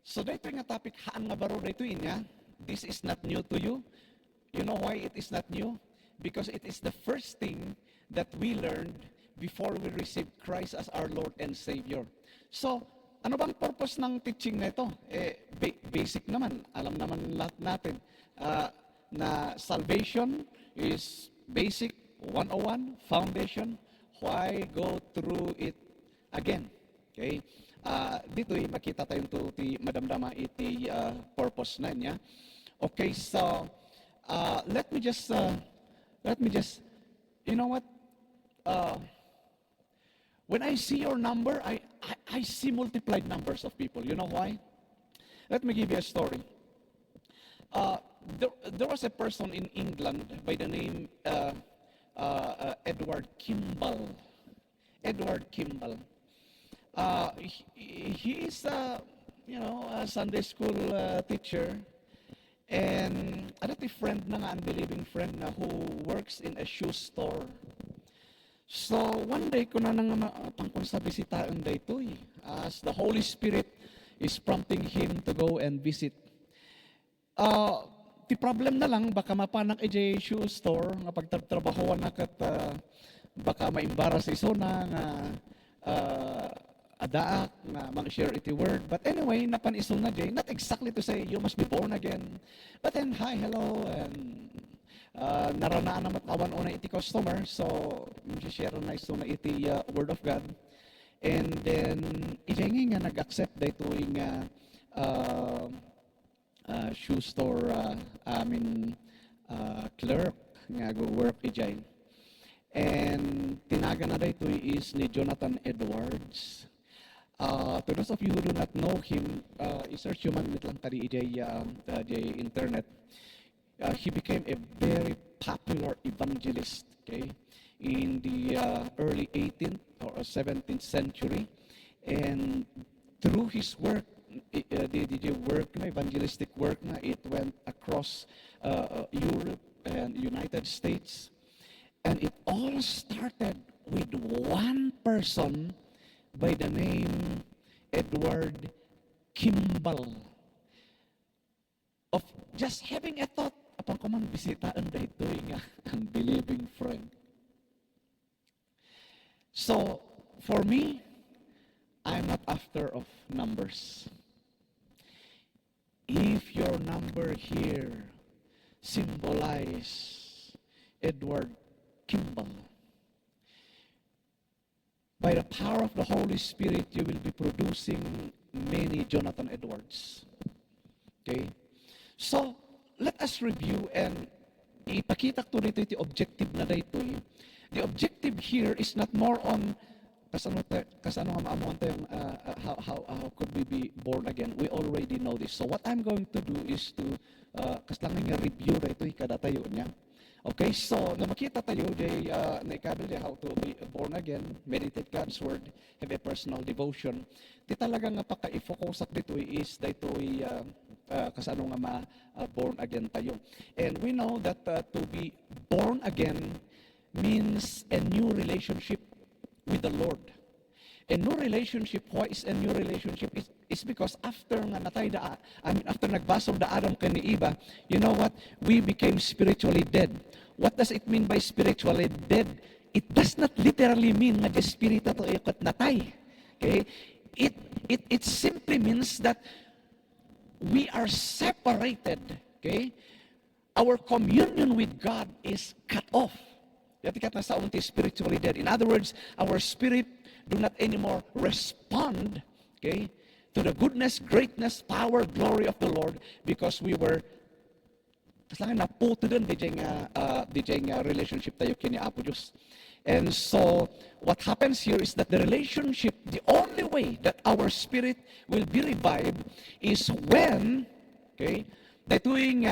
So dito nga topic, haan nga baro dito niya. This is not new to you. You know why it is not new? Because it is the first thing that we learned before we received Christ as our Lord and Savior. So, ano bang purpose ng teaching na ito? Basic naman. Alam naman lahat natin na salvation is basic, 101, foundation. Why go through it again? Okay? Dito makita tayong to ti madamdama iti purpose na niya. Okay, so let me just you know what, when I see your number, I see multiplied numbers of people. You know why? Let me give you a story. There was a person in England by the name Edward Kimball. Edward Kimball. He is a Sunday school teacher, and ano ti friend na nga, unbelieving friend na who works in a shoe store. So one day ko na nang tangkol sa bisitaan dayto as the Holy Spirit is prompting him to go and visit. Ti problem na lang baka mapanak ej shoe store nga pagtrabahoan na kat baka maimbaras iso na nga adaak na mag-share iti word. But anyway, napanisong na jay, not exactly to say you must be born again. But then, hi, hello, and naranaan na matawan una iti customer. So, share na iso na iti word of God. And then, ijay nga nag-accept da ito yung shoe store, clerk nga go work ijay. And tinaga na da ito is ni Jonathan Edwards. To those of you who do not know him, i-search yung man lang tari ijay internet. He became a very popular evangelist, okay, in the early 18th or 17th century. And through his work, the work na evangelistic work na, it went across Europe and United States. And it all started with one person by the name Edward Kimball, of just having a thought upon kumang bisitaan dahito nga unbelieving friend. So, for me, I'm not after of numbers. If your number here symbolize Edward Kimball, by the power of the Holy Spirit, you will be producing many Jonathan Edwards. Okay? So, let us review and ipakita ko dito iti objective na dito. The objective here is not more on kasano nga maamuan tayong how could we be born again. We already know this. So, what I'm going to do is to kaslangan nga review dito kada tayo niya. Okay, so na makita tayo day naikabil how to be born again, meditate God's word, have a personal devotion. Di talaga nga paka-i-focus dito is dito kasano nga born again tayo. And we know that to be born again means a new relationship with the Lord. A new relationship, why is a new relationship? Is because after nga natay after nagbasog da Adam kani Eva, you know what? We became spiritually dead. What does it mean by spiritually dead? It does not literally mean nga the spirit ato ikot natay. Okay? It simply means that we are separated. Okay? Our communion with God is cut off. Yatikat na sa unti spiritually dead. In other words, our spirit do not anymore respond, okay, to the goodness, greatness, power, glory of the Lord, because we were kaslangan na puto din DJ nga relationship tayo kini Apo Diyos. And so what happens here is that the relationship, the only way that our spirit will be revived is when, okay, datuing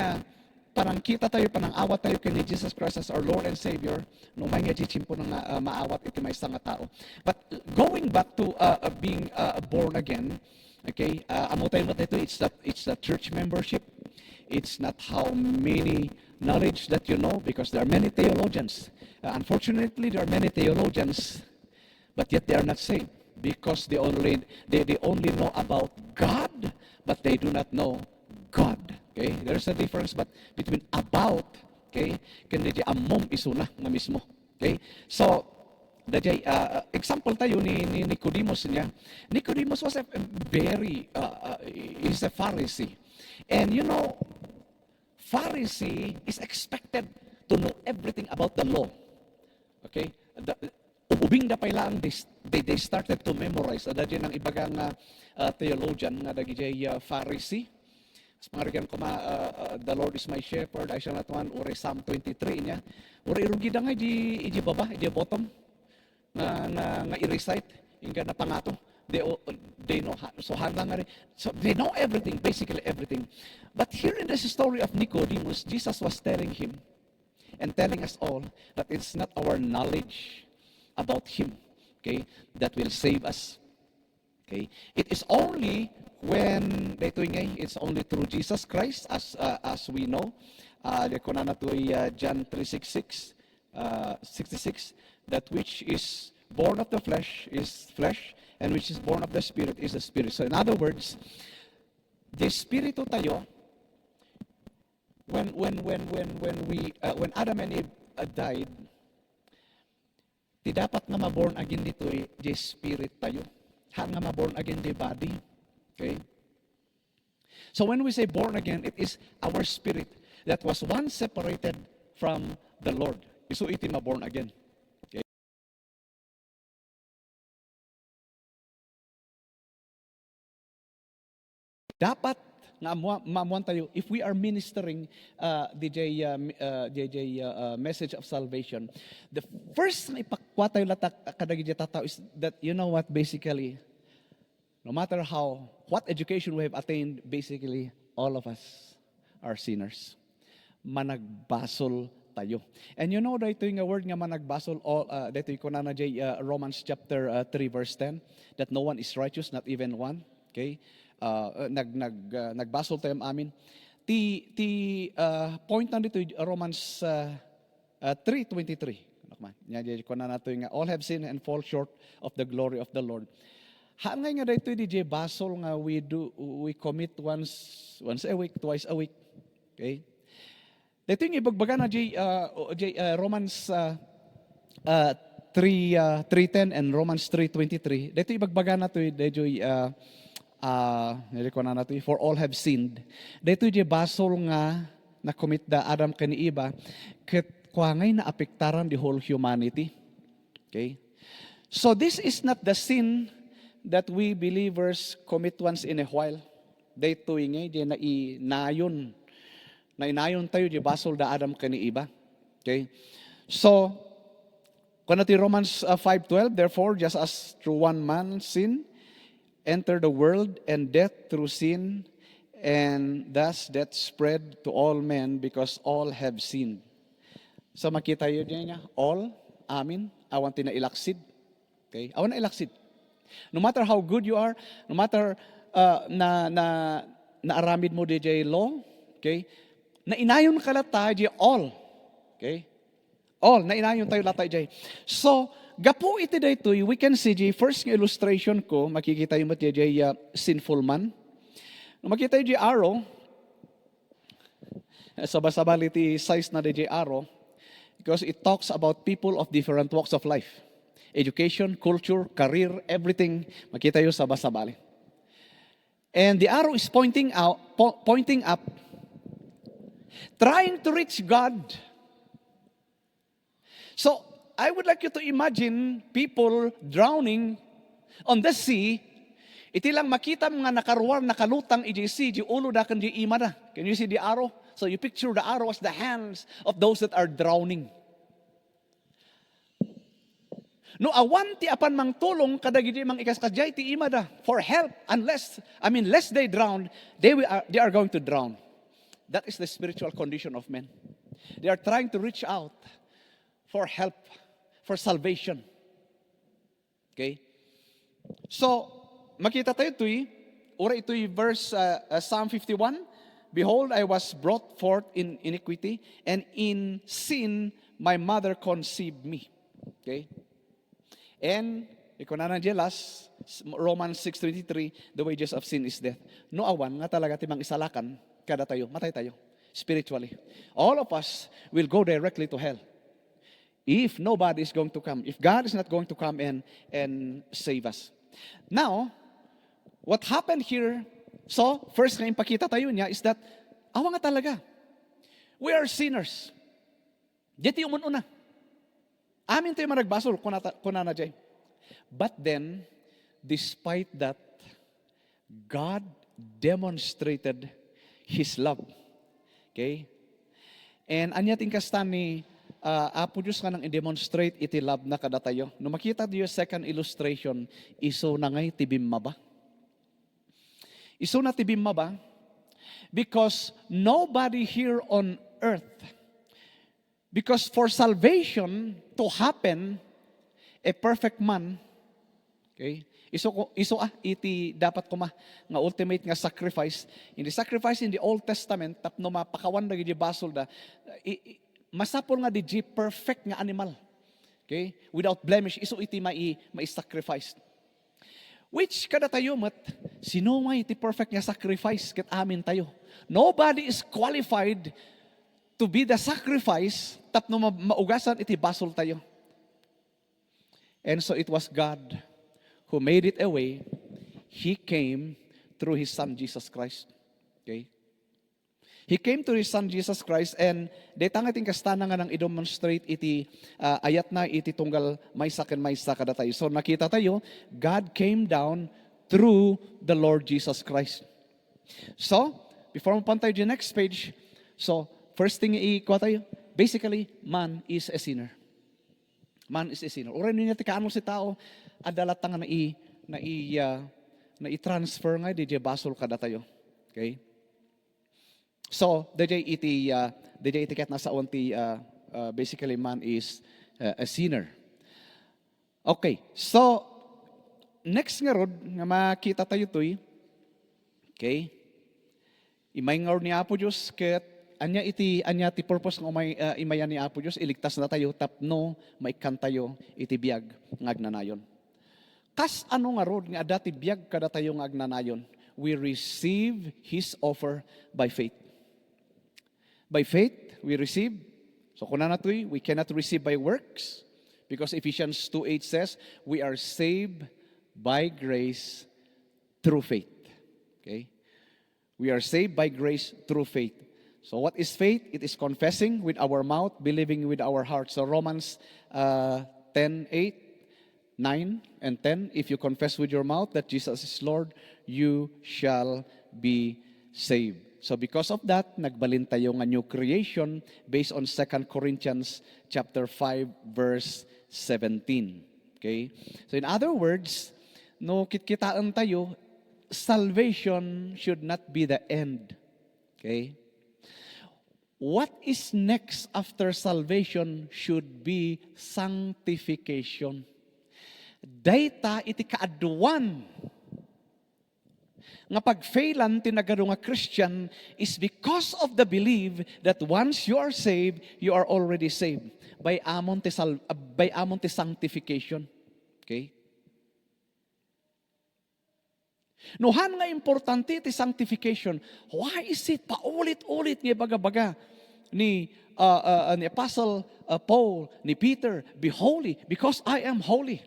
parang kita tayo, panang awat tayo kini Jesus Christ as our Lord and Savior, no may nga chichimpo na maawat iti may nga tao. But going back to being born again, okay, amo tayo na ito, it's the church membership. It's not how many knowledge that you know, because there are many theologians. Unfortunately, there are many theologians, but yet they are not saved. because they only know about God, but they do not know God. Okay? There's a difference but between about, okay, kundi amom isuna nga mismo. Okay? So, example tayo ni Nicodemus niya. Nicodemus was a very, he's a Pharisee. And you know, Pharisee is expected to know everything about the law. Okay? Ubing da pa ilang, they started to memorize. Ada dyan ang ibagang theologian nga dagijay Pharisee. Mas pangarigan ko the Lord is my shepherd, I shall not want, uri Psalm 23 niya. Uri irugi da nga, iji baba, iji bottom, nga i-recite, inga na pangato. They know, so handang nga rin. So they know everything, basically everything. But here in this story of Nicodemus, Jesus was telling him, and telling us all that it's not our knowledge about Him, okay, that will save us. Okay, it is only when it's only through Jesus Christ, as we know. John 3:66, 66, that which is born of the flesh is flesh, and which is born of the Spirit is the Spirit. So in other words, the Espiritu tayo. When Adam and Eve died, di dapat nga ma-born again dito the spirit tayo. Ha nga ma-born again the body. Okay? So when we say born again, it is our spirit that was once separated from the Lord. So iti ma-born again. Okay? Dapat nga mamuan tayo if we are ministering message of salvation. The first na ipakwa tayo latak kadagiti tataw is that, you know what, basically, no matter what education we have attained, basically all of us are sinners. Managbasol tayo. And you know dito yung word nga managbasol, dito yung kunana Romans chapter 3 verse 10, that no one is righteous, not even one. Okay? Nagbasol tayo amin. Point na dito Romans 3:23. All have sinned and fall short of the glory of the Lord. Hangay nga dito di basol nga we commit once a week, twice a week. Okay? Dito yung ibagbaga na Romans 3:10 and Romans 3:23. Dito ibagbaga na to for all have sinned. Dito di basol nga na commit da Adam kani Eva ket kuangay na apektaran the whole humanity. Okay? So this is not the sin that we believers commit once in a while. Dito ingay di na inayon tayo di basol da Adam kani Eva. Okay? So kunati Romans 5:12, therefore just as through one man sin enter the world, and death through sin, and thus death spread to all men because all have sinned. So makita yun niya, all, amin, awan na ilaksid. Okay? Awan na ilaksid. No matter how good you are, no matter na aramid mo DJ law, okay? Na inayon ka lata, all. Okay? All, na inayon tayo lata, So, gapo iti daytoy, we can see first illustration ko, makikita yung sinful man. Makita yung arrow, sabasabal iti size na arrow, because it talks about people of different walks of life. Education, culture, career, everything, makita yung sabasabal. And the arrow is pointing up, trying to reach God. So, I would like you to imagine people drowning on the sea. Iti lang makita mga nakaruar, nakalutang iji sea, iji ulo da kan iji imada. Can you see the arrow? So you picture the arrow as the hands of those that are drowning. No awan ti apan mang tulong kadagiti mang ikaskadjay ti imada for help lest they drown, they are going to drown. That is the spiritual condition of men. They are trying to reach out for help, for salvation. Okay? So, makita tayo ito'y verse Psalm 51, behold, I was brought forth in iniquity, and in sin my mother conceived me. Okay? And, ikunanan jelas, Romans 6:23, the wages of sin is death. No awan nga talaga timang isalakan kada tayo, matay tayo spiritually. All of us will go directly to hell. If nobody is going to come, if God is not going to come and save us. Now, what happened here, so first nga ipakita tayo niya is that awa nga talaga. We are sinners. Dito yung una. Amin tayo managbasol kuna na jay. But then, despite that, God demonstrated His love. Okay? And anya tingkastan ni Apo Diyos nga nang i-demonstrate iti love na kada tayo. No makita diyo second illustration, iso na ngay tibimma ba? Iso na tibimma ba? Because nobody here on earth, because for salvation to happen, a perfect man, okay, iti dapat kuma nga ultimate nga sacrifice. In the sacrifice in the Old Testament, tapno mapakawan na gidi basol da, masapol nga di perfect nga animal. Okay? Without blemish, iti mai-sacrifice. Which kada tayo mat, sino nga iti perfect nga sacrifice ket amin tayo. Nobody is qualified to be the sacrifice tapno maugasan iti basol tayo. And so it was God who made it a way. He came through His Son Jesus Christ. Okay? He came to His Son Jesus Christ and detang ating kastana nga nang i-demonstrate iti ayat na iti tunggal maysa ken maysa kada tayo. So nakita tayo, God came down through the Lord Jesus Christ. So, before mo tayo the next page, so first thing i-kuha tayo, basically, man is a sinner. Man is a sinner. Uray niya ti kaano si tao, adalat nga na i-transfer nga di basol kada tayo. Okay? So, DJ itiket na sa onti, basically man is a sinner. Okay, so, next nga rod, nga makita tayo to'y, okay, imay nga ni Apo Diyos, ket, anya ti purpose ng imayan ni Apo Diyos, iligtas na tayo, tapno, maikan tayo, iti biyag, ngagnanayon. Kas ano nga rod, nga dati biyag kada tayo ngagnanayon, we receive His offer by faith. By faith, we receive. So kung nanatoy, we cannot receive by works. Because Ephesians 2:8 says, we are saved by grace through faith. Okay? We are saved by grace through faith. So what is faith? It is confessing with our mouth, believing with our heart. So Romans 10:8, 9, and 10, if you confess with your mouth that Jesus is Lord, you shall be saved. So because of that, nagbalin tayo nga new creation based on 2 Corinthians chapter 5 verse 17. Okay? So in other words, no kitkitaan tayo, salvation should not be the end. Okay? What is next after salvation should be sanctification. Data iti kaaduan nga pagfailan tinagado nga Christian is because of the belief that once you are saved, you are already saved by amon ti sanctification. Okay? Nuhan nga importante ti sanctification. Why is it paulit-ulit nga baga-baga ni Apostle Paul, ni Peter, be holy because I am holy.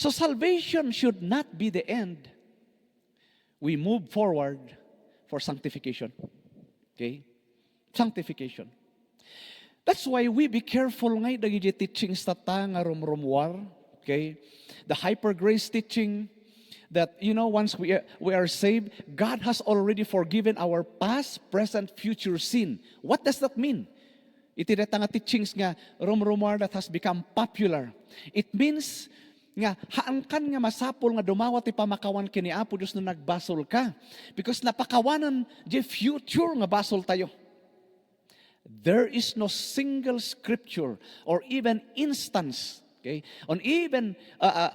So salvation should not be the end. We move forward for sanctification. Okay? Sanctification. That's why we be careful ngay dagiti teachings tata nga rumrumwar. Okay? The hyper grace teaching that, once we are saved, God has already forgiven our past, present, future sin. What does that mean? Iti nga teachings nga rumrumwar that has become popular. It means nga haangkan nga masapol nga dumawat ti pamakawan kini Apo Dios no nagbasol ka, because napakawanan di future nga basol tayo. There is no single scripture or even instance, okay, on even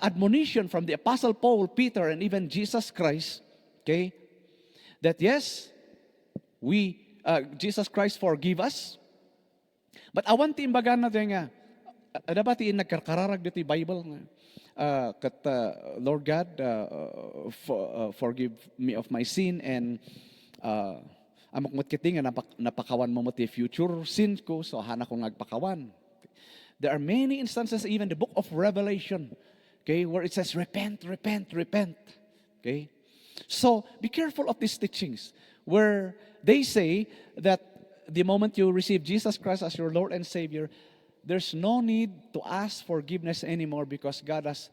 admonition from the Apostle Paul, Peter, and even Jesus Christ, okay, that yes, Jesus Christ forgive us, but awan ti imbagan na nga, dapat nagkarkararag dito Bible nga, Lord God, forgive me of my sin, and amok mo't kiti nga napakawan mo mo ti future sin ko, so hana ko ngagpakawan. There are many instances, even the book of Revelation, okay, where it says, repent, repent, repent. Okay? So, be careful of these teachings, where they say that the moment you receive Jesus Christ as your Lord and Savior, there's no need to ask forgiveness anymore because God has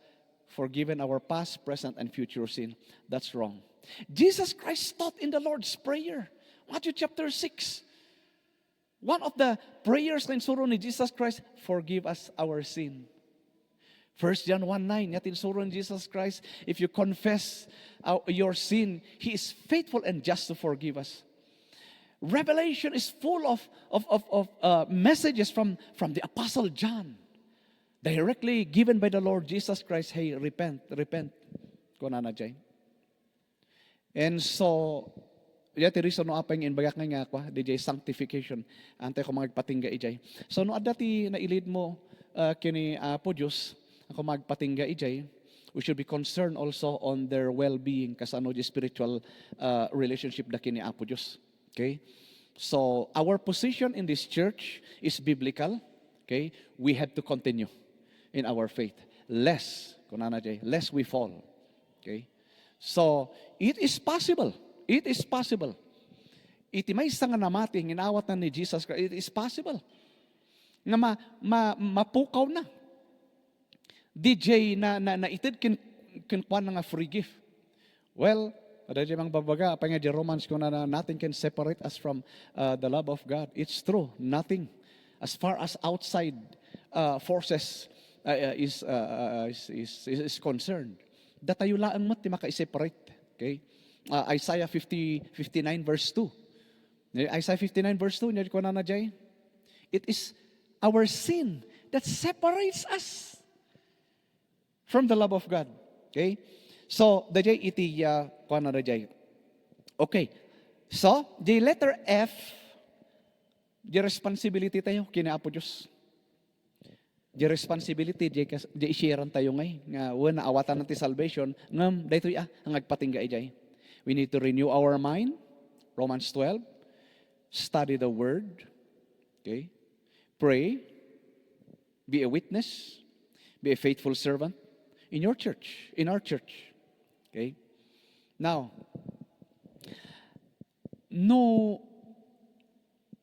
forgiven our past, present, and future sin. That's wrong. Jesus Christ taught in the Lord's Prayer. Matthew chapter 6. One of the prayers na insuro ni Jesus Christ, forgive us our sin. 1 John 1:9, yatin insuro ni Jesus Christ, if you confess your sin, He is faithful and just to forgive us. Revelation is full of messages from the Apostle John, directly given by the Lord Jesus Christ. Hey, repent, repent. Kuna na dyan. And so, yati reason no apang inbagak nga kwa, DJ sanctification, antay ko magpatingga ijay. So, no adati na ilid mo kini po Diyos, ako magpatingga ijay, we should be concerned also on their well-being, kasano di spiritual relationship na kini Apo Diyos. Okay? So, our position in this church is biblical. Okay? We have to continue in our faith. Lest we fall. Okay? So, it is possible. It is possible. Iti may isang nga namati, ginawat na ni Jesus Christ, it is possible. Nga mapukaw na. DJ na itid kinkuan na nga free gift. Well, adadi mang babaga, apa nga di Romans ko na nothing can separate us from the love of God. It's true, nothing. As far as outside forces is concerned. Datayo laang mat ti maka-separate. Okay? Isaiah 59 verse 2. Isaiah 59 verse 2, niya ko na jay. It is our sin that separates us from the love of God. Okay? So, dajay iti ko na dajay. Okay. So, the letter F, the responsibility tayo kina Apo Diyos. The responsibility, di isyaran tayo ngay, nga wala awatan natin salvation, ngam, dahito ang agpatingga ijay. We need to renew our mind, Romans 12, study the Word, okay, pray, be a witness, be a faithful servant in your church, in our church, okay. Now, no,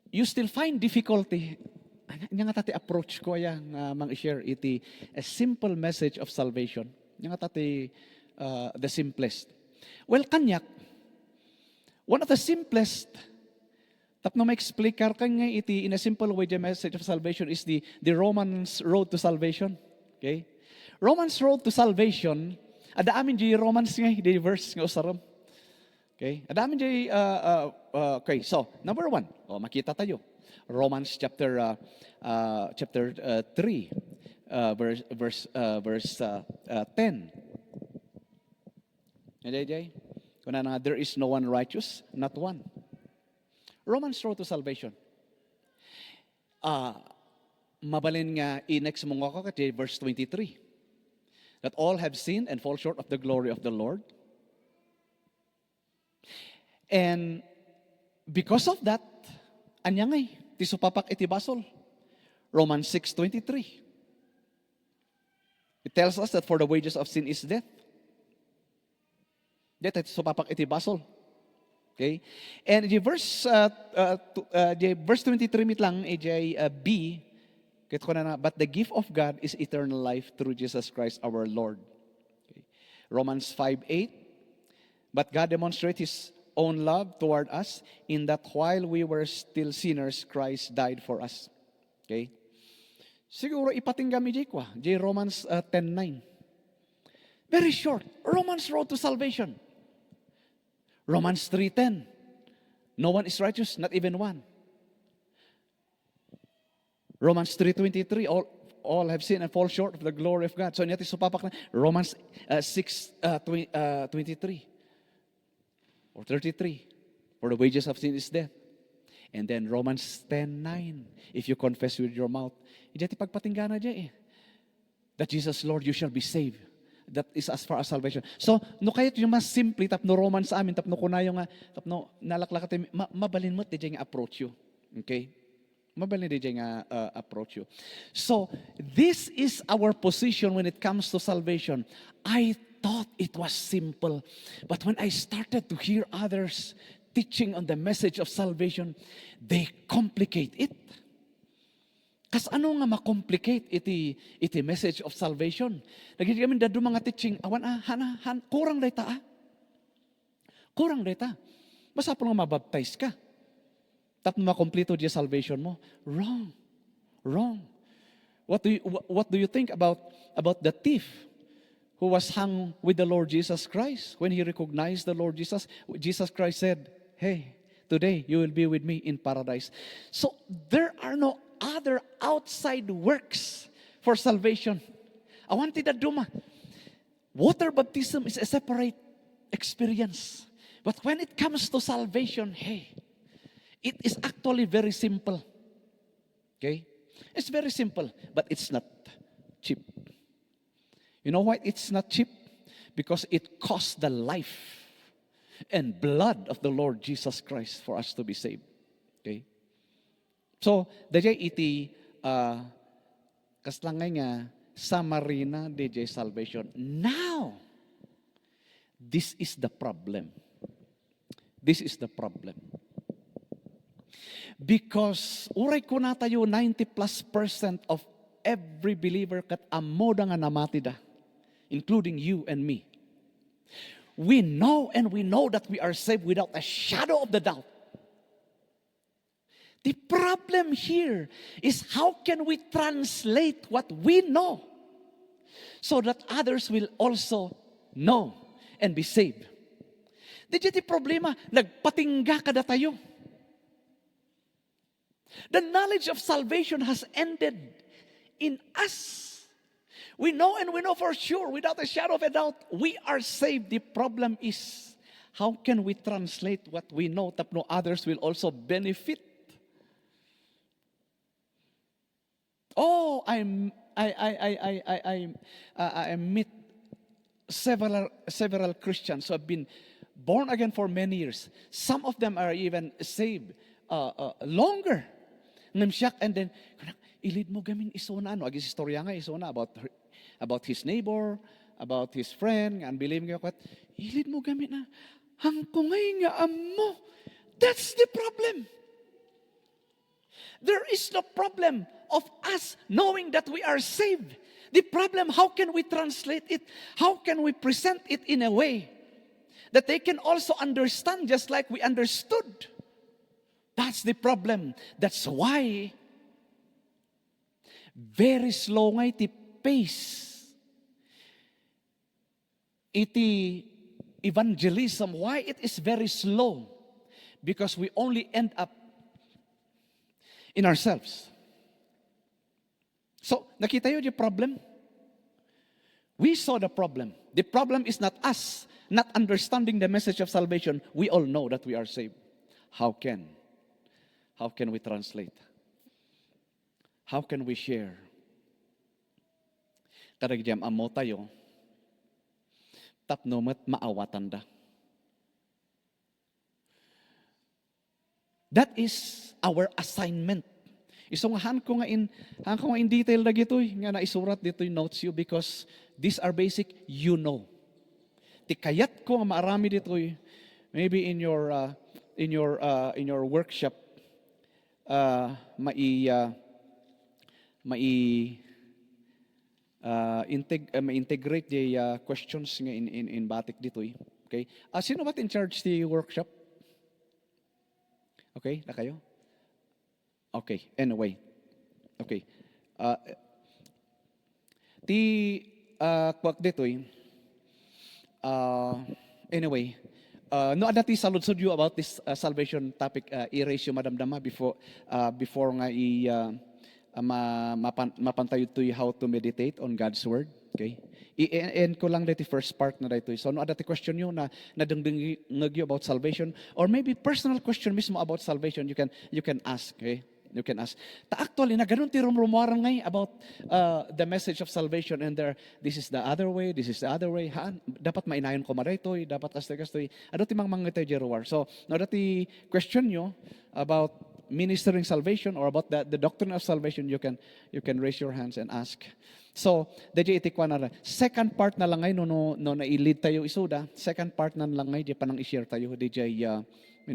you still find difficulty. Nga nga tati approach ko yang mang-share iti a simple message of salvation. Nga nga tati the simplest. Well, kanyak, one of the simplest, tapno ma-explain kan nga iti in a simple way the message of salvation is the Romans road to salvation. Okay? Romans road to salvation, ada amin di Romans nga, di verse nga usaram. Okay? Ada amin di, okay, so, number 1, makita tayo. Romans chapter 3, verse 10. Jay, there is no one righteous, not one. Romans road to salvation. Mabalin nga inex mo nga kati verse 23. That all have sinned and fall short of the glory of the Lord. And because of that, anyangay, ti supapak iti basol. Romans 6:23. It tells us that for the wages of sin is death. Death iti supapak iti basol. Okay? And the verse 23 mit lang B, kit ko na but the gift of God is eternal life through Jesus Christ our Lord. Okay. Romans 5:8. But God demonstrates His own love toward us in that while we were still sinners, Christ died for us. Okay? Siguro ipatingga mi jay kwa, jay Romans 10:9. Very short. Romans road to salvation. Romans 3:10. No one is righteous, not even one. Romans 3:23. All have sinned and fall short of the glory of God. So niyati supapak na Romans 6:23 or 33. For the wages of sin is death. And then Romans 10:9. If you confess with your mouth, ijati pagpatinggana dyan eh. that Jesus Lord, you shall be saved. That is as far as salvation. So, no kahit yung mas simple, tapno Romans sa amin, tapno kunayo nga, tapno nalaklakat, mabalin mo, di nga approach you. Okay? Mabalin di nga approach you. So, this is our position when it comes to salvation. I thought it was simple. But when I started to hear others teaching on the message of salvation, they complicate it. Kas ano nga ma-complicate iti message of salvation? Lagi kami dadu mga teaching, awan kurang dayta Kurang dayta. Masapon nga mabaptize ka. Tapos makompleto di salvation mo. Wrong. What do you think about the thief who was hung with the Lord Jesus Christ? When he recognized the Lord Jesus, Jesus Christ said, "Hey, today you will be with me in paradise." So there are no other outside works for salvation. I wanted that duma. Water baptism is a separate experience. But when it comes to salvation, hey, it is actually very simple. Okay? It's very simple, but it's not cheap. You know why it's not cheap? Because it costs the life and blood of the Lord Jesus Christ for us to be saved. Okay? So, dajay iti kaslangay nga Samarina DJ salvation. Now, this is the problem. This is the problem. Because uray ko na tayo 90+% of every believer kat amo da nga namati da, including you and me. We know that we are saved without a shadow of the doubt. The problem here is how can we translate what we know so that others will also know and be saved. Di di problema, nagpatingga kada tayo. The knowledge of salvation has ended in us. We know for sure, without a shadow of a doubt, we are saved. The problem is, how can we translate what we know that no others will also benefit? Oh, I meet several Christians who have been born again for many years. Some of them are even saved longer. Namsyak, and then ilid mo gamin isona ano agis istorya nga isona about his neighbor, about his friend, unbelieving nga kwat. Ilid mo gamin na hangkungay nga ammo. That's the problem. There is no problem of us knowing that we are saved. The problem, how can we translate it? How can we present it in a way that they can also understand just like we understood? That's the problem. That's why very slow nga iti pace iti evangelism. Why it is very slow? Because we only end up in ourselves. So, nakita yun yung problem? We saw the problem. The problem is not us, not understanding the message of salvation. We all know that we are saved. How can we translate? How can we share? Kadagyam amo tayo, tapno met maawatan da. That is our assignment. Isungahan ko nga in detail na gitoy, nga naisurat dito'y notes you because these are basic, you know. Tikayat ko nga maarami dito'y, maybe in your workshop, ma-integrate the questions nga in batik dito'y. Okay? Sino ba't in charge the workshop? Okay, na kayo? Okay, anyway. Okay. Kwak dito'y, anyway, no adati saludsod you about this salvation topic, i-raise yung madamdama before nga mapantayod to how to meditate on God's Word. Okay? I-end ko lang dito first part na dito. So, no adati question nyo na nadengdengag you about salvation or maybe personal question mismo about salvation, you can ask. Okay? You can ask. Actually, na ganun ti rumrumaran ngay about the message of salvation and this is the other way, this is the other way. Dapat mainayon ko maraytoy, dapat kastoy. Ano ti mga Jeruar. So, no dati question nyo about ministering salvation or about the doctrine of salvation, you can raise your hands and ask. So, DJ itikwa na second part na lang ngay no na-lead tayo isuda, second part na lang ngay di pa nang i-share tayo DJ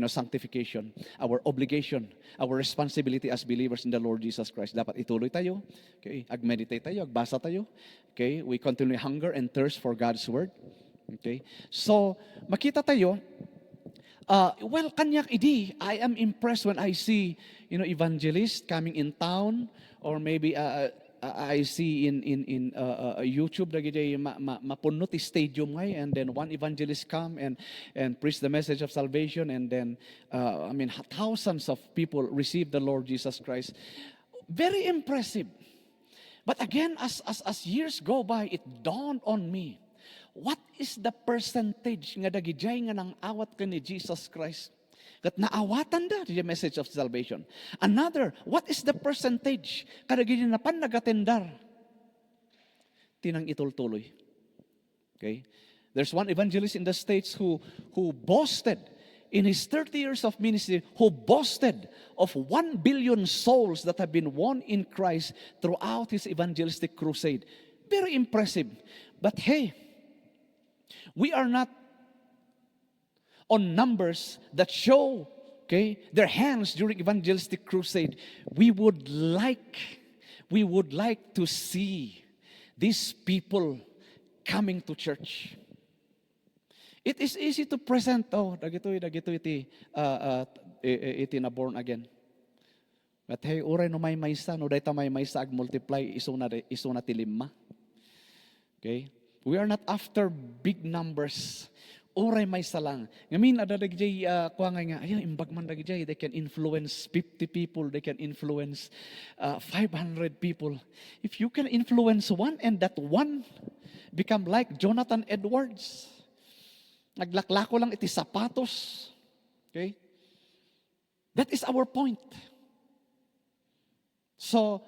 sanctification, our obligation, our responsibility as believers in the Lord Jesus Christ. Dapat ituloy tayo, okay? Ag-meditate tayo, agbasa tayo, okay? We continue hunger and thirst for God's Word, okay? So, makita tayo, kanyak idi, I am impressed when I see, evangelists coming in town, or maybe I see in YouTube dagiti mapuno ti stadium ngay, and then one evangelist come and preach the message of salvation, and then thousands of people receive the Lord Jesus Christ. Very impressive. But again, as years go by, it dawned on me, what is the percentage nga dagijay nga nang awat ka ni Jesus Christ? Kat naawatan da the message of salvation. Another, what is the percentage kada gininapan nagatendar? Tinang itultuloy. Okay? There's one evangelist in the States who boasted in his 30 years of ministry, who boasted of 1 billion souls that have been won in Christ throughout his evangelistic crusade. Very impressive. But hey, we are not on numbers that show, okay, their hands during evangelistic crusade. We would like to see these people coming to church. It is easy to present, dagito iti na born again. But hey, uray no may maysa, no dayta may maysa ag multiply isuna ti lima. Okay? We are not after big numbers. Oray may salang. Ngamin, adadagijay, nga, imbagman dagijay, they can influence 50 people, they can influence 500 people. If you can influence one, and that one become like Jonathan Edwards, naglaklako lang iti sapatos. Okay? That is our point. So,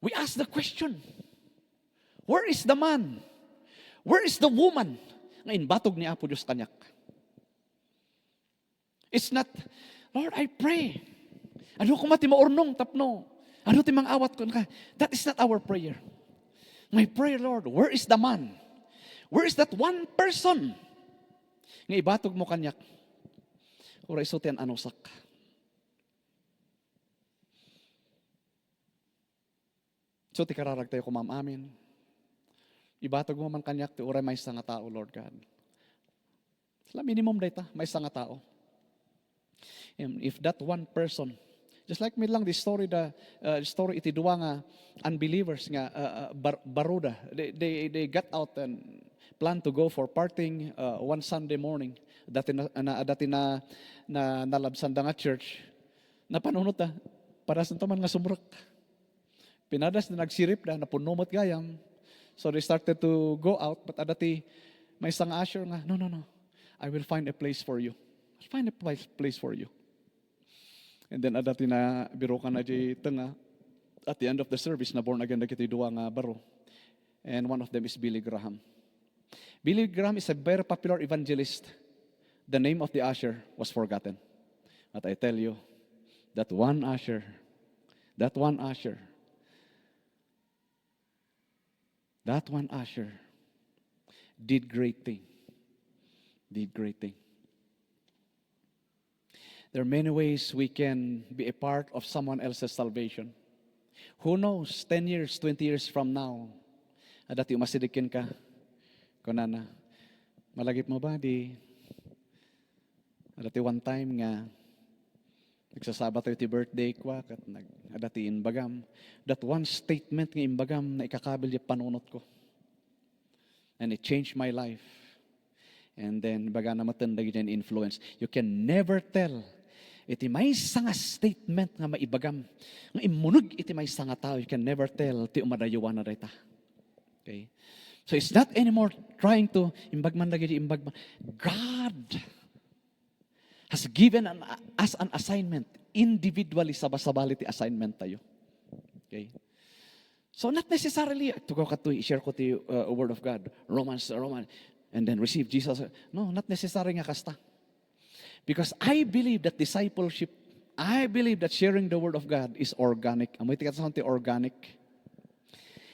we ask the question, where is the man? Where is the woman? Ngayon, batog ni Apo Diyos kanyak. It's not, Lord, I pray. Ano ko mati maurnong tapno? Ano ti mang awat ko? That is not our prayer. My prayer, Lord, where is the man? Where is that one person? Nga ibatog mo kanyak. Ura isotian anusak. So ti kararag tayo kumam amin. Ibatog mo man kanyak, ti uray may isang nga tao, Lord God. Sila minimum data, may isang nga tao. And if that one person, just like me lang, this story iti duwa nga unbelievers nga baruda, they got out and plan to go for partying one Sunday morning. Dati na nalabsan da nga church. Napanunot para sa man nga sumrek. Pinadas na nagsirip na napunumot gayam. So they started to go out, but adati may isang usher nga, no, I will find a place for you. I'll find a place for you. And then adati na biro ka na di nga, at the end of the service, na born again na kiti duwa nga baro. And one of them is Billy Graham. Billy Graham is a very popular evangelist. The name of the usher was forgotten. But I tell you, that one usher did great thing. There are many ways we can be a part of someone else's salvation. Who knows, 10 years, 20 years from now, dati umasidikin ka, kunana, malagip mo ba, dati one time nga, nagsasaba tayo ti birthday ko, at dati inbagam. That one statement nga imbagam na ikakabil yung panunot ko. And it changed my life. And then, baga na matandag yung influence. You can never tell. Iti may sanga statement nga maibagam. Nga imunog iti may sanga tao. You can never tell ti umadayuan na rita. Okay? So it's not anymore trying to imbagman lagi imbagman. God has given us an assignment. individually sabasabali ti assignment tayo. Okay? So not necessarily to go to share ko ti a word of God, Romans, and then receive Jesus. No, not necessarily nga kasta. Because I believe that discipleship, I believe that sharing the word of God is organic. Amoy ti katsa ti organic.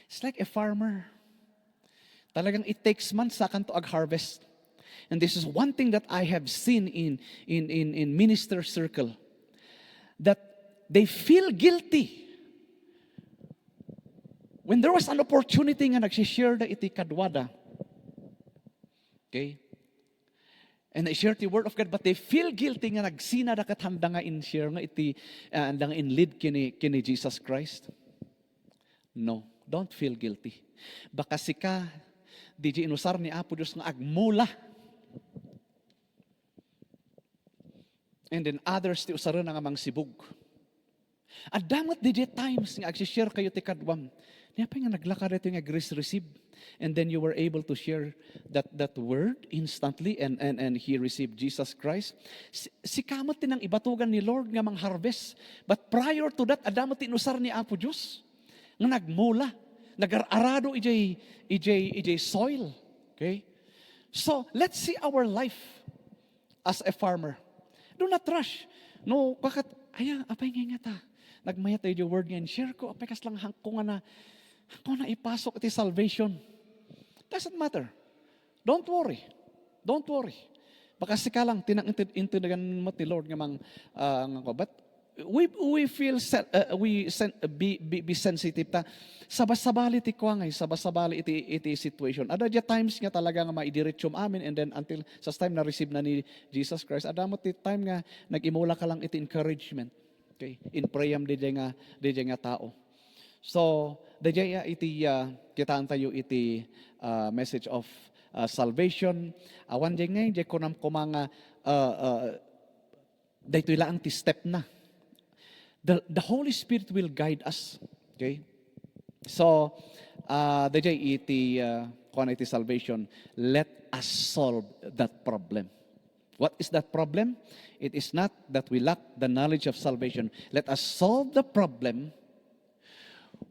It's like a farmer. Talagang it takes months sa kanto ag-harvest. And this is one thing that I have seen in minister circle, that they feel guilty when there was an opportunity nga nagsishare da iti kadwada. Okay? And they share the word of God, but they feel guilty nga nagsina da kat handa nga in-share nga iti handa nga in-lead kini Jesus Christ. No, don't feel guilty. Baka sika di inusar ni Apo Dios nga agmula. And then others ti usaran nga mangsibog. At damat di times nga agsishare kayo ti kadwam. Niya pa nga naglakad ito nga grace receive. And then you were able to share that word instantly and he received Jesus Christ. Si kamot tinang ibatugan ni Lord nga mang harvest. But prior to that, adamot tinusar ni Apo Diyos nga nagmula. Nag-arado ijay soil. Okay? So, let's see our life as a farmer. Do not rush. No, kakat, apay nga ta. Nagmayat tayo yung word nga, share ko, apay kas lang hangko nga na ipasok iti salvation. Doesn't matter. Don't worry. Don't worry. Baka sika lang, tinang-intindagan mo ti Lord nga mang, but we feel, be sensitive ta. Sabasabali ti kwa ngay, sabasabali iti situation. Ada dia times nga talaga nga maidiretsyon amin, and then until sa time na receive na ni Jesus Christ, ada mo ti time nga nag-imula ka lang iti encouragement. Okay? In prayam di nga tao. So, di iti kitaan tayo iti message of salvation. Awan di ngay, di kunam kumanga dito ilang ti step na. The Holy Spirit will guide us. Okay? So, DJ iti iti salvation, let us solve that problem. What is that problem? It is not that we lack the knowledge of salvation. Let us solve the problem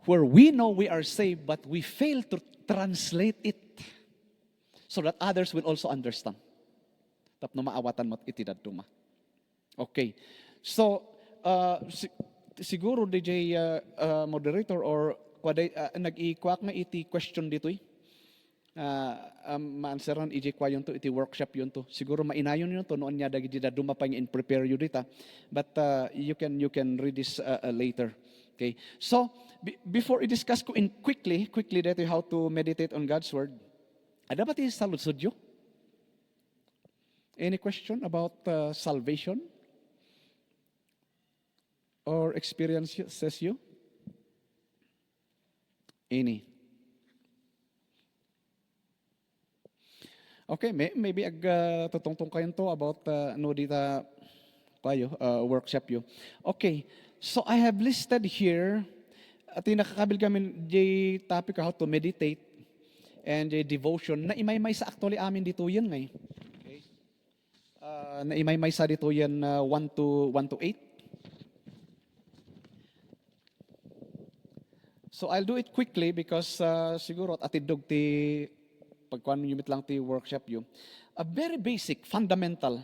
where we know we are saved, but we fail to translate it so that others will also understand. Tapno maawatan mo iti daduma. Okay. So, siguro DJ moderator or nag-i-kwak nga iti question dito ma-answeran iti kwa yun to, iti workshop yun to. Siguro mainayon yun to, noon niya dagi dumapang in prepare you dita. But you can read this later. Okay. So, before i-discuss ko in quickly dito how to meditate on God's Word, ada ba ti saludsudyo? Any question about salvation? Or experiences you? Any? Okay, maybe tutungtong kayo to about no dita tayo workshop you. Okay, so I have listed here at nakakabil kami the topic how to meditate and the devotion na imay-may sa actually amin dito yan ngay. Okay. Na imay-may sa dito yan 1 to 8. So I'll do it quickly because siguro at atidog ti pagkuan yumit lang ti workshop you. A very basic, fundamental,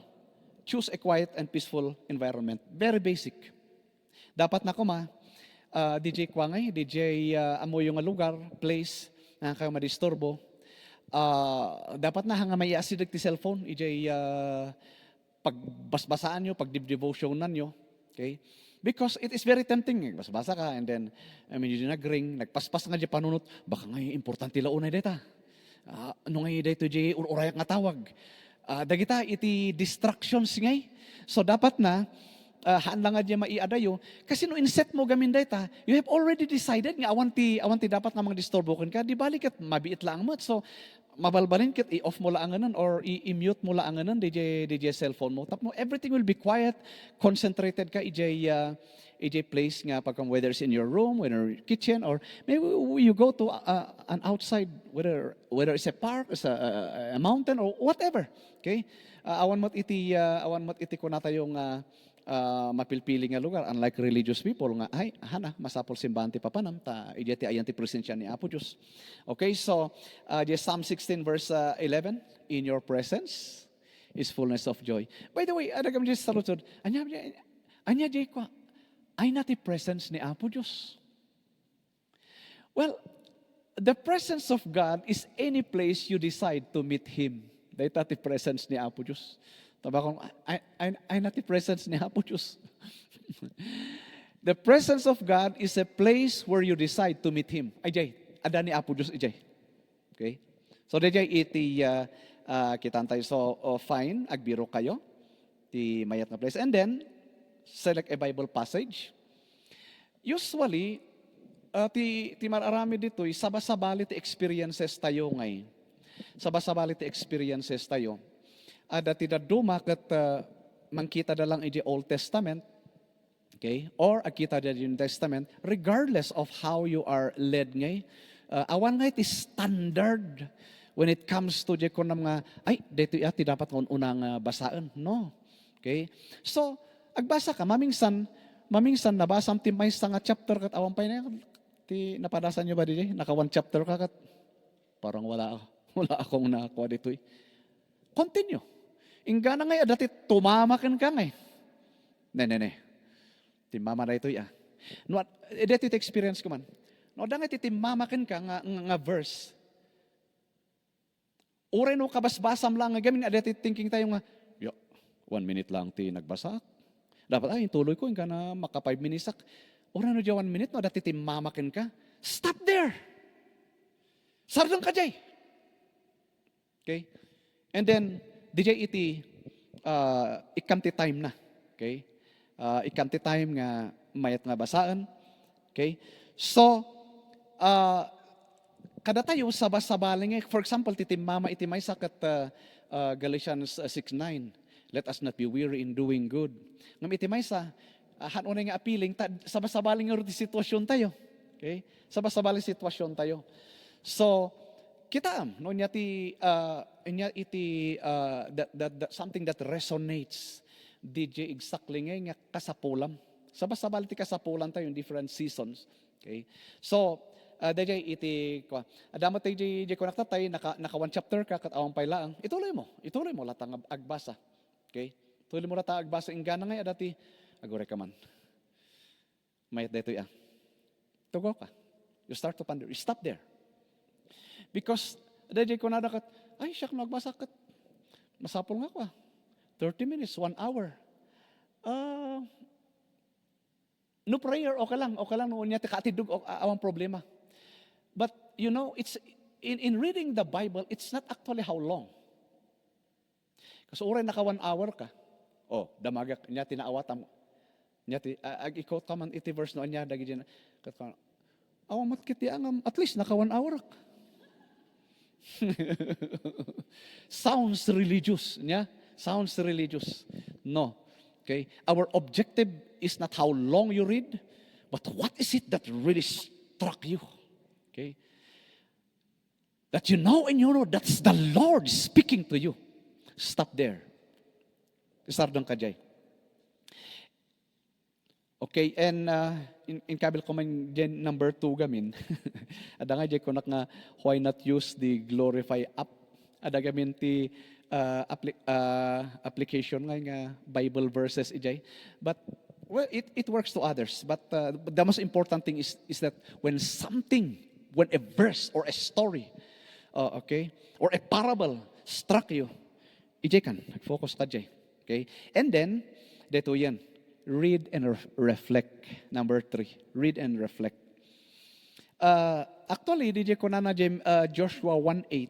choose a quiet and peaceful environment. Very basic. Dapat na ko DJ Kwangay, DJ amo yung lugar, place, na kayo madisturbo. Dapat na hanga may asidag ti cellphone, DJ pagbasbasaan nyo, pagdevotionan nyo. Okay? Because it is very tempting. Basa-basa ka and then, yun nag-ring, nagpaspas nga di panunot, baka nga importante launay deta. Ano nga dito di urayak nga tawag. Dagita iti distractions ngay. So dapat na, handa nga di maiadayo. Kasi no inset mo gamin deta, you have already decided nga awanti dapat nga mga disturbokan ka, di balik at mabiit lang mo. So, mabalbalin kit i-off mo laanganan or i-mute mo laanganan DJ cellphone mo. Tapos everything will be quiet, concentrated ka EJ place nga pagkang whether it's in your room, whether kitchen, or maybe you go to an outside, whether it's a park, it's a mountain or whatever. Okay? Awan mo't iti ko na tayong mapilpili nga lugar, unlike religious people nga, ay, hana, masapol simbante papanam, ta, ijati ayan ti presensya ni Apo Diyos. Okay, so, Psalm 16 verse 11, in your presence is fullness of joy. By the way, adagam Diyos salutod, anya di ko, ay nati presence ni Apo Diyos. Well, the presence of God is any place you decide to meet Him. Dahil ti presence ni Apo Diyos. Taba kong, ay nati presence ni Apo Diyos. The presence of God is a place where you decide to meet Him. Ay jay, ada ni Apo Diyos, ijay. Okay? So, dajay iti kitaan tayo. So, fine, agbiro kayo. Ti mayat na place. And then, select a Bible passage. Usually, ti mararami dito, sabasabali ti experiences tayo ngayon. Sabasabali ti experiences tayo. Dati da dumakat mangkita da lang iti Old Testament, okay? Or akita da New Testament, regardless of how you are led ngay. Awan ngay ti standard when it comes to di ko nga, ay, dito ti dapat kung unang basaan. No. Okay? So, agbasa ka, mamingsan nabasam ti may nga chapter kat awan pa na ti napadasan nyo ba di? Naka one chapter ka kat parang wala akong nakuha dito. Continue. Ingga na ngayon, dati tumamakan ka ngay. Ne. Timama na ito ya. No, dati experience ko man. No, da nga timamakan ka nga verse. Ure no kabasbasam lang nga gamin, dati thinking tayo nga, 1 minute lang ti nagbasa. Dapat, tuloy ko, ingga na maka 5 minutes. Ure no dya 1 minute, no, dati timamakan ka. Stop there! Sardang ka jay! Okay? And then, DJ iti ikamti time na. Okay? Ikamti time nga mayat nga basaan. Okay? So, kada tayo sabas-sabaling, for example, titimama iti may sakat Galatians 6:9. Let us not be weary in doing good. Ngam iti may sa, hanunay nga apiling, sabas-sabaling nga iti sitwasyon tayo. Okay? Sabas-sabaling sitwasyon tayo. So, kita no iti something that resonates DJ exactly nga kasapulam. Sabas-sabal ti kasapulan tayo in different seasons. Okay? So, DJ iti adamo tayo DJ konakta tayo naka one chapter ka kat awang pailaang. Ituloy mo latang agbasa. Okay? Tuloy mo latang agbasa ingana nga dati agore ka man. Mayat dito ya. Tugo ka. You start to ponder. You stop there. Because, dahil ko nadakat, ay, siya nagbasa kat. Masapol nga ko 30 minutes, 1 hour. No prayer, okay lang noon niya, katidug, awang problema. But, you know, it's, in reading the Bible, it's not actually how long. Kasi oray naka 1 hour ka. Damagak, niya tinaawatan mo. Niya, ag-ikot ka man, iti verse noon niya, dagi dyan, awang matkiti ang, at least naka 1 hour ka. Sounds religious, yeah? Sounds religious. No. Okay? Our objective is not how long you read, but what is it that really struck you? Okay? That you know and you know that's the Lord speaking to you. Stop there. Start ng kajay. Okay, and in kabil ko man dyan number 2 gamin. Ada nga dyan ko nga why not use the Glorify app. Ada gamin ti application nga Bible verses ijay. But well, it works to others. But the most important thing is that when a verse or a story, okay, or a parable struck you, ijay kan, nag-focus ka jay. Okay? And then, dito yan, read and reflect. Number 3, read and reflect. Actually, DJ ko na Joshua 1:8.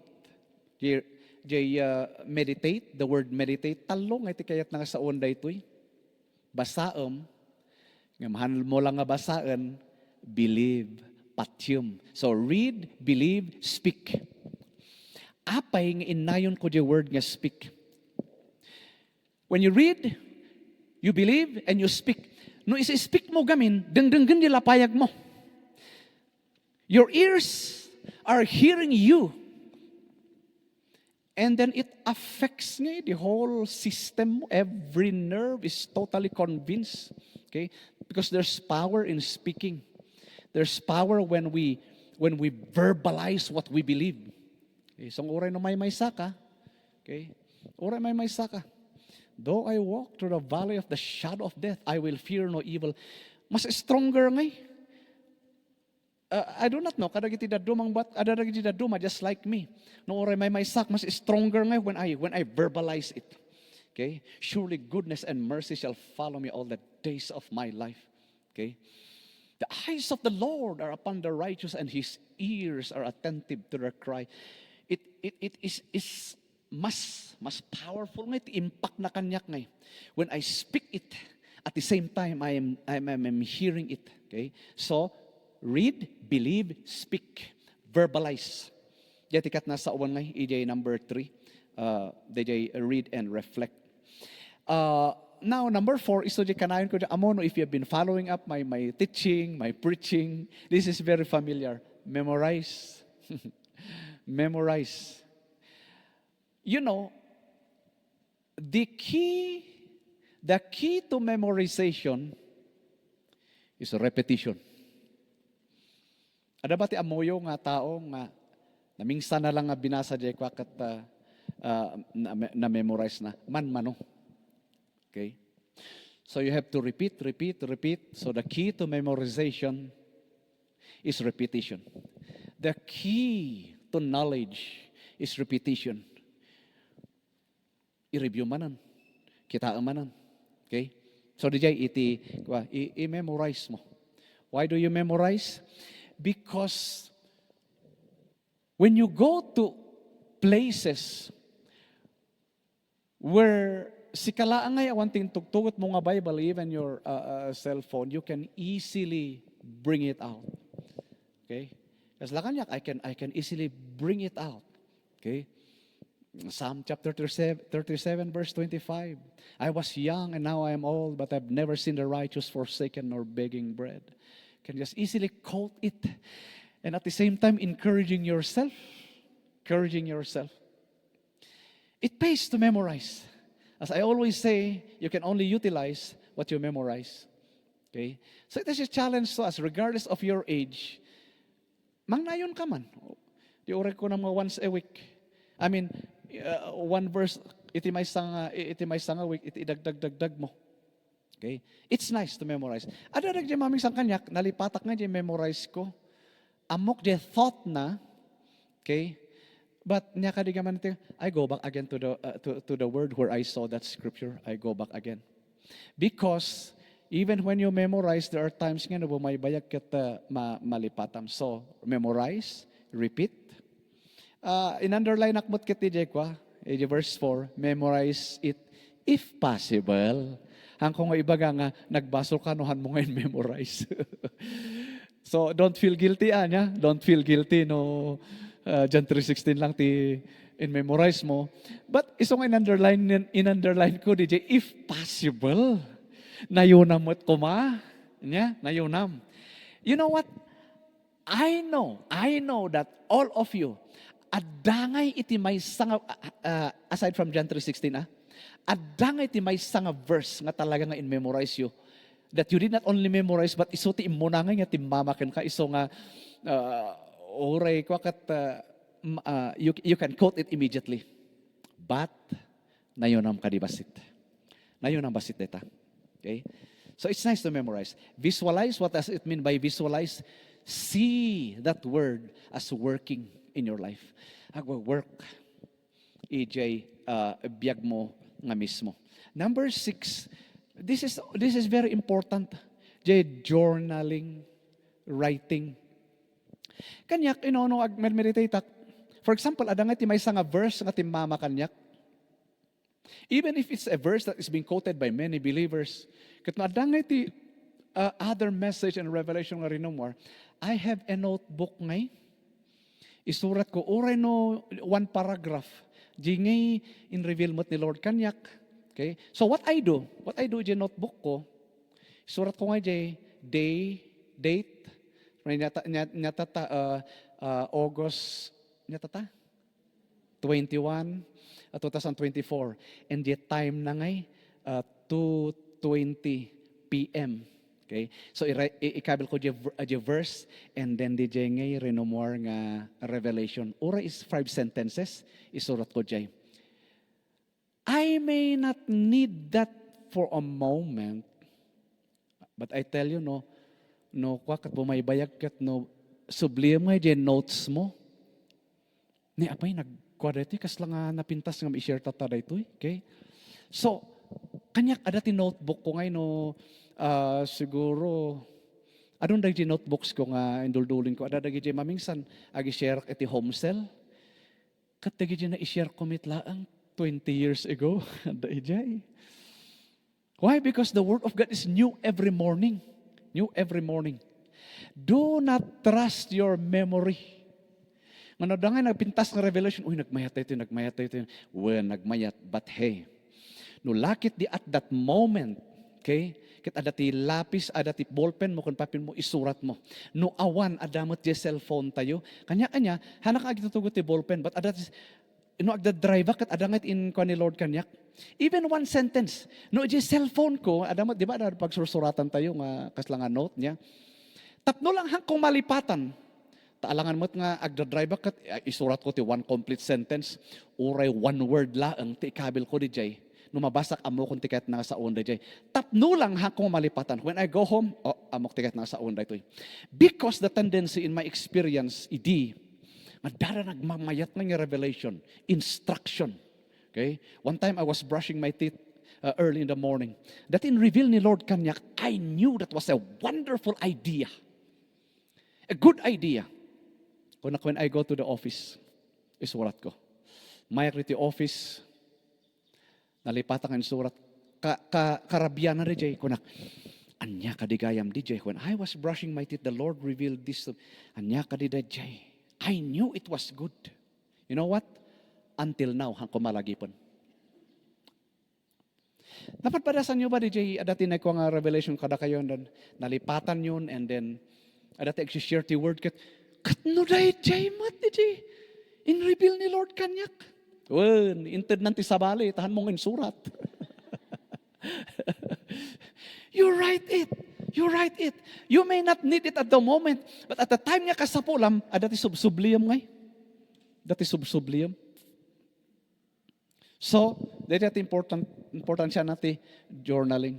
Meditate, the word meditate, talong iti kayat nga sa onda ito'y. Basaom, nga mahal mo lang nga basaan, believe, patium. So read, believe, speak. Apay nga inayon ko di word nga speak. When you read, you believe, and you speak. No isi-speak mo gamin, dengdenggen di lapayag mo. Your ears are hearing you. And then it affects nga the whole system. Every nerve is totally convinced. Okay? Because there's power in speaking. There's power when we verbalize what we believe. Okay? So oray no may saka. Okay? Oray may saka. Though I walk through the valley of the shadow of death, I will fear no evil. Mas stronger ngay. I do not know, kada giti dadumang bat, ada giti daduma just like me. No oray may sak, mas stronger ngay when I verbalize it. Okay? Surely goodness and mercy shall follow me all the days of my life. Okay? The eyes of the Lord are upon the righteous, and His ears are attentive to their cry. It is mas powerful nga, impact na kanyak ngay. When I speak it, at the same time I'm hearing it. Okay? So read, believe, speak, verbalize. Jatikat nasa uwan ngay, EJ number 3. DJ read and reflect. Now, number 4 is so kanayon ko amono, if you have been following up my teaching, my preaching, this is very familiar. Memorize. Memorize. You know, the key to memorization is repetition. Ada ba ti amoyo nga tao nga namingsa na lang nga binasa di ko kat na memorize na man-mano. Okay? So you have to repeat. So the key to memorization is repetition. The key to knowledge is repetition. I-review manan. Kita manan. Okay? So dijay i-memorize mo. Why do you memorize? Because when you go to places where sikalaan ngay awanting tugtugot mo nga Bible, even your cell phone, you can easily bring it out. Okay? Kasi lakanyak, I can easily bring it out. Okay? Psalm chapter 37 verse 25. I was young and now I am old, but I've never seen the righteous forsaken nor begging bread. You can just easily quote it. And at the same time, encouraging yourself. It pays to memorize. As I always say, you can only utilize what you memorize. Okay? So it is a challenge to us, regardless of your age. Mangnayon ka man. Di oray ko na mga once a week. I mean, one verse, iti may sanga week, iti idagdag mo. Okay? It's nice to memorize. Ada di maming sang kanyak, nalipatak nga di memorize ko. Amok di thought na, okay? But niya kadigaman ito, I go back again to the word where I saw that scripture. I go back again. Because even when you memorize, there are times nga na bumaybayag kita malipatam. So, memorize, repeat. In-underline akmot kiti jay kwa, verse 4, memorize it if possible. Hangkong nga ibaga nga, nagbasol ka, nuhan mo ngayon memorize. So, don't feel guilty, anya. Don't feel guilty, no. John 3:16 lang in memorize mo. But isong in-underline ko, DJ, if possible, nayunam mo't kuma. Nayunam. You know what? I know that all of you, adangay iti may sanga, aside from John 3:16, adangay iti may sanga verse nga talaga nga in-memorize you. That you did not only memorize, but iso ti imunangay nga timamakan ka, iso nga, oray ko kat you can quote it immediately. But nayunam ka di basit. Nayunam basit deta. Okay? So it's nice to memorize. Visualize. What does it mean by visualize? See that word as working in your life. Work. EJ, biyag mo nga mismo. Number 6, this is very important. Journaling, writing. Kanyak, inono agmermeritate. For example, ada nga ti may nga verse nga timama kanyak. Even if it's a verse that is being quoted by many believers, kat ada nga ti other message and revelation nga rinomwar, I have a notebook ngay. Isurat ko, oray no, one paragraph. Di ngay in-reveal mo't ni Lord kanyak. Okay? So what I do di notebook ko, isurat ko nga di date, August, 21, 2024. And the time na ngay, 2:20 p.m. Okay? So, ikabil ko the verse, and then di jay ngay renomor nga revelation. Ura is 5 sentences, isurat ko jay. I may not need that for a moment, but I tell you, no, kwakat bumaybayag kat, no, sublim nga dyan notes mo. Ni apay, nagkwadati, kas lang nga napintas nga ma-share tata da ito. Okay? So, kanyak adati notebook ko ngayon, no, siguro, adong dagi notebooks ko nga induldulin ko, adadagi dyan mamingsan, agi share iti home cell, kat dagi dyan na i-share commit laang 20 years ago. Why? Because the Word of God is new every morning. New every morning. Do not trust your memory. Nga na nga nagpintas ng revelation, uy, nagmayat ito. Well, nagmayat. But hey, no lakit di at that moment, okay, kit adati lapis, adati ballpen mo, kung papin mo, isurat mo. No awan, adamot di cellphone tayo. Kanya-kanya, hanak agitutugot ti ballpen, but adati, agda-drive kat adangat in kwa ni Lord kanyak. Even one sentence. No, di cellphone ko, adamot, di ba, pagsursuratan tayo nga kaslangan note niya. Tapno lang hang kung malipatan. Taalangan mo't nga agda-drive kat, isurat ko ti one complete sentence, uray one word laang, ti ikabil ko di jay. Numabasak amo kung tiket na sa onda jay. Tapno lang hang kung malipatan. When I go home, amok tiket na sa onda ito. Because the tendency in my experience, madara nagmamayat ng revelation, instruction. Okay? One time I was brushing my teeth early in the morning. That in reveal ni Lord kanyak, I knew that was a wonderful idea. A good idea. When I go to the office, isurat ko. Mayak riti office, nalipatan ang surat. Karabiyan na rin jay, kunak. Anya kadigayam di jay. When I was brushing my teeth, the Lord revealed this. Anya kadigayam jay. I knew it was good. You know what? Until now, hangko malagipon. Napatpadasan nyo ba, DJ, dati na ko nga revelation kada kayo, and nalipatan yun, and then, dati share the word, kat no DJ, mat, DJ, in reveal ni Lord kanyak. Well, inted nanti sabali, tahan mong insurat. You write it. You write it. You may not need it at the moment, but at the time niya kasapulam, dati subsublium ngay. Dati subsublium. So, dati important siya natin journaling.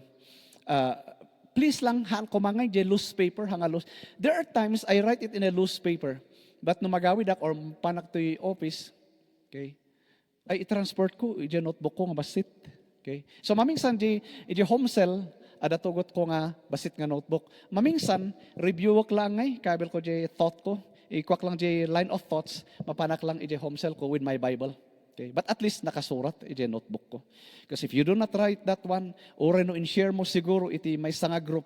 Please lang, haan ko mangay, di loose paper, hanga loose. There are times I write it in a loose paper, but no magawid ako, or panak to office, okay, ay i-transport ko, i notebook ko nga basit. Okay? So, mamingsan, di home cell, adatugot ko nga basit nga notebook. Mamingsan, review ko lang ngay, kabil ko di thought ko, ikwak lang di line of thoughts, mapanak lang i home cell ko with my Bible. Okay? But at least nakasurat i notebook ko. Because if you do not write that one, or no in-share mo siguro iti may sanga group,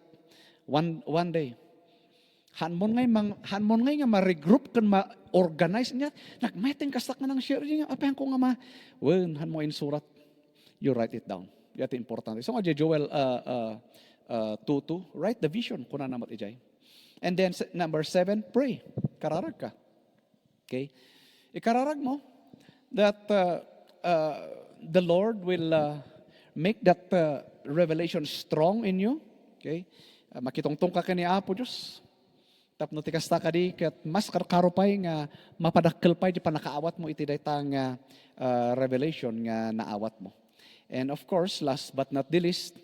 one day, hanmon ngay nga ma-regroup kan ma-organize niya, nagmeeting kastak nga ng share niya, apayan ko nga han mo in surat, you write it down. Yati importante. So, Joel 2:2, write the vision, kuna namat ijay. And then, number 7, pray. Kararag ka. Okay? Ikararag mo that the Lord will make that revelation strong in you. Okay? Makitongtong ka ni Apo Diyos. Tapno tikas ta ka di, kat mas karupay nga mapadakkel pa di panakaawat mo iti daytang revelation nga naawat mo. And of course, last but not the least,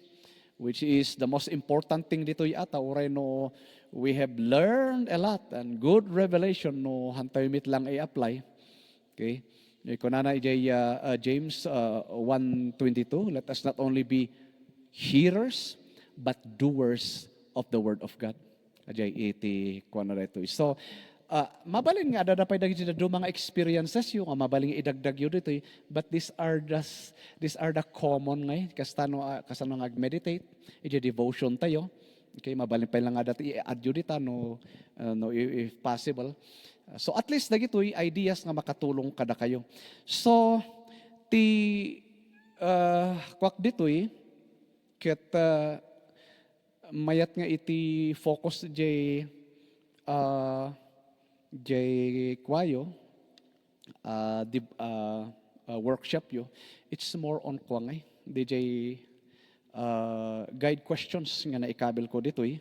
which is the most important thing dito yata, uray no, we have learned a lot and good revelation no hantayumit lang i-apply. Okay? Kunana James 1:22, let us not only be hearers, but doers of the word of God. Ajay iti kuana dito. So, mabalin nga dadapay dagiti do mga experiences yung mabaling idagdag yun dito, but these are the common ngay kasano ag-meditate iti devotion tayo. Okay, mabalin pa lang nga dati i-add yun dito no if possible. So at least dagitoy ideas nga makatulong kada kayo. So kwak ditoy ket mayat nga iti focus jay kwayo, workshop yo, it's more on kwangay. DJ guide questions nga naikabil ko dito eh.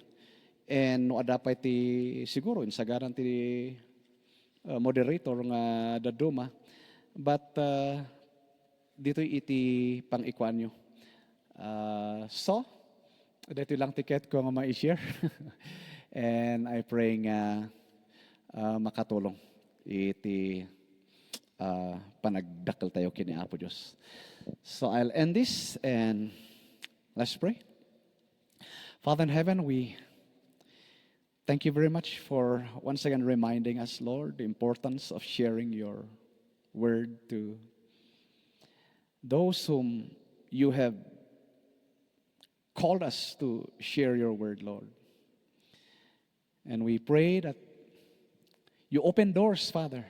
And no adapay ti siguro insagaran ti moderator nga daduma. But dito iti pang-ikuan nyo. So, dito lang tiket ko nga ma-share. And I pray nga makatulong iti panagdakkel tayo kini Apo Diyos. So I'll end this and let's pray. Father in heaven, we thank you very much for once again reminding us, Lord, the importance of sharing your word to those whom you have called us to share your word, Lord. And we pray that you open doors, Father.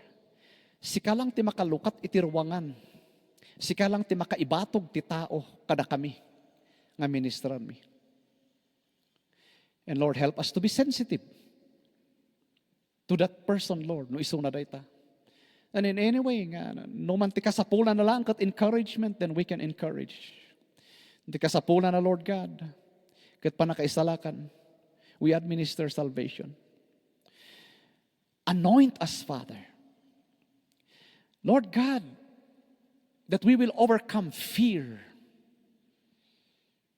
Sika lang ti makalukat iti ruwangan. Sika lang ti makaibatog ti tao kada kami nga ministran mi. And Lord, help us to be sensitive to that person, Lord, no isuna dayta. And in any way, no man ti kasapulan na lang kat encouragement, then we can encourage. Ti kasapulan na, Lord God, kat panakaisalakan, we administer salvation. Anoint us, Father. Lord God, that we will overcome fear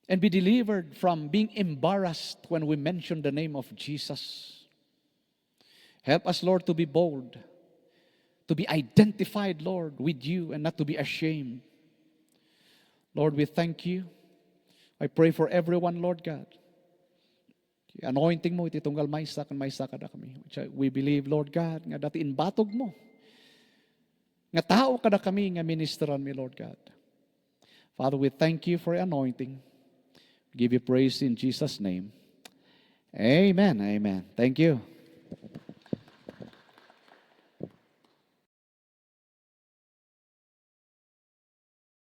and be delivered from being embarrassed when we mention the name of Jesus. Help us, Lord, to be bold, to be identified, Lord, with you and not to be ashamed. Lord, we thank you. I pray for everyone, Lord God. Anointing mo, iti tunggal maysa kada kami. We believe, Lord God, nga dati inbatog mo. Nga tao kada kami nga ministran mi, Lord God. Father, we thank you for anointing. Give you praise in Jesus' name. Amen. Amen. Thank you.